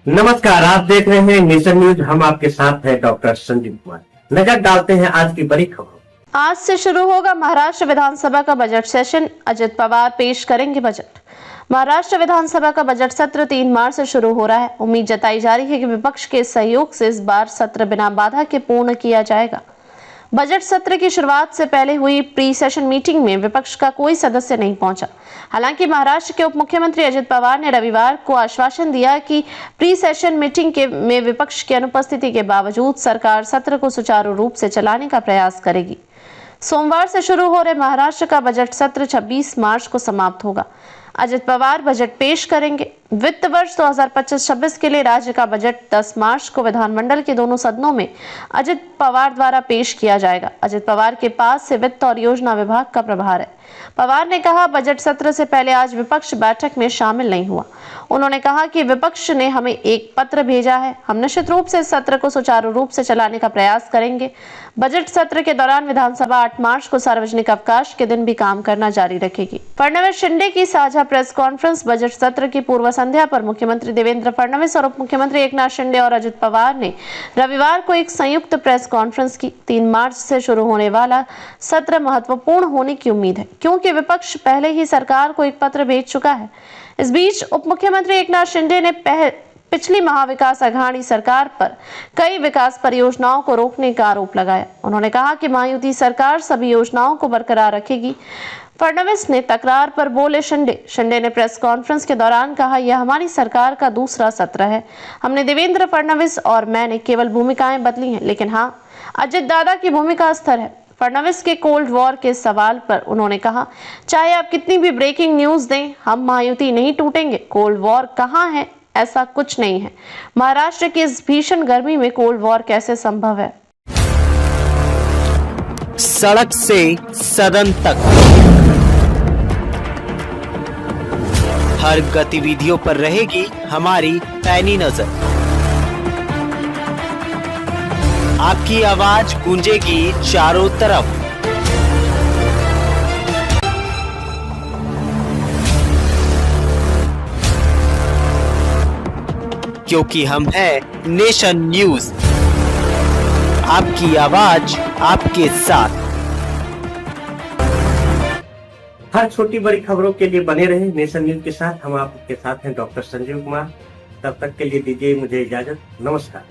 नमस्कार, आप देख रहे हैं नेशन न्यूज। हम आपके साथ हैं डॉक्टर संजीव कुमार। नजर डालते हैं आज की बड़ी खबरों। आज से शुरू होगा महाराष्ट्र विधानसभा का बजट सेशन। अजित पवार पेश करेंगे बजट। महाराष्ट्र विधानसभा का बजट सत्र 3 मार्च से शुरू हो रहा है। उम्मीद जताई जा रही है कि विपक्ष के सहयोग से इस बार सत्र बिना बाधा के पूर्ण किया जाएगा। बजट सत्र की शुरुआत से पहले हुई प्री सेशन मीटिंग में विपक्ष का कोई सदस्य नहीं पहुंचा। हालांकि महाराष्ट्र के उप मुख्यमंत्री अजित पवार ने रविवार को आश्वासन दिया कि प्री सेशन मीटिंग में विपक्ष की अनुपस्थिति के बावजूद सरकार सत्र को सुचारू रूप से चलाने का प्रयास करेगी। सोमवार से शुरू हो रहे महाराष्ट्र का बजट सत्र 26 मार्च को समाप्त होगा। अजित पवार बजट पेश करेंगे। वित्त वर्ष 2025-26 के लिए राज्य का बजट 10 मार्च को विधानमंडल के दोनों सदनों में अजित पवार द्वारा पेश किया जाएगा। अजित पवार के पास से वित्त और योजना विभाग का प्रभार है। पवार ने कहा, बजट सत्र से पहले आज विपक्ष बैठक में शामिल नहीं हुआ। उन्होंने कहा कि विपक्ष ने हमें एक पत्र भेजा है। हम निश्चित रूप से इस सत्र को सुचारू रूप से चलाने का प्रयास करेंगे। बजट सत्र के दौरान विधानसभा 8 मार्च को सार्वजनिक अवकाश के दिन भी काम करना जारी रखेगी। फडणवीस शिंदे की साझा प्रेस कॉन्फ्रेंस। बजट सत्र की पूर्व संध्या पर मुख्यमंत्री देवेंद्र फडणवीस और उप मुख्यमंत्री एकनाथ शिंदे और अजित पवार ने रविवार को एक संयुक्त प्रेस कॉन्फ्रेंस की। 3 मार्च से शुरू होने वाला सत्र महत्वपूर्ण होने की उम्मीद है, क्योंकि विपक्ष पहले ही सरकार को एक पत्र भेज चुका है। इस बीच उप मुख्यमंत्री एकनाथ शिंदे ने पिछली महाविकास अघाड़ी सरकार पर कई विकास परियोजनाओं को रोकने का आरोप लगाया। उन्होंने कहा कि महायुति सरकार सभी योजनाओं को बरकरार रखेगी। फडणवीस ने तकरार पर बोले शिंदे ने प्रेस कॉन्फ्रेंस के दौरान कहा, यह हमारी सरकार का दूसरा सत्र है। हमने देवेंद्र फडणवीस और मैंने केवल भूमिकाएं बदली हैं, लेकिन हाँ, अजित दादा की भूमिका स्थिर है। फडणवीस के कोल्ड वॉर के सवाल पर उन्होंने कहा, चाहे आप कितनी भी ब्रेकिंग न्यूज दें, हम महायुति नहीं टूटेंगे। कोल्ड वॉर कहाँ है? ऐसा कुछ नहीं है। महाराष्ट्र की इस भीषण गर्मी में कोल्ड वॉर कैसे संभव है? सड़क से सदन तक हर गतिविधियों पर रहेगी हमारी पैनी नजर। आपकी आवाज गूंजेगी चारों तरफ। क्योंकि हम हैं नेशन न्यूज, आपकी आवाज आपके साथ। हर छोटी बड़ी खबरों के लिए बने रहे नेशन न्यूज के साथ। हम आपके साथ हैं डॉक्टर संजीव कुमार। तब तक के लिए दीजिए मुझे इजाजत। नमस्कार।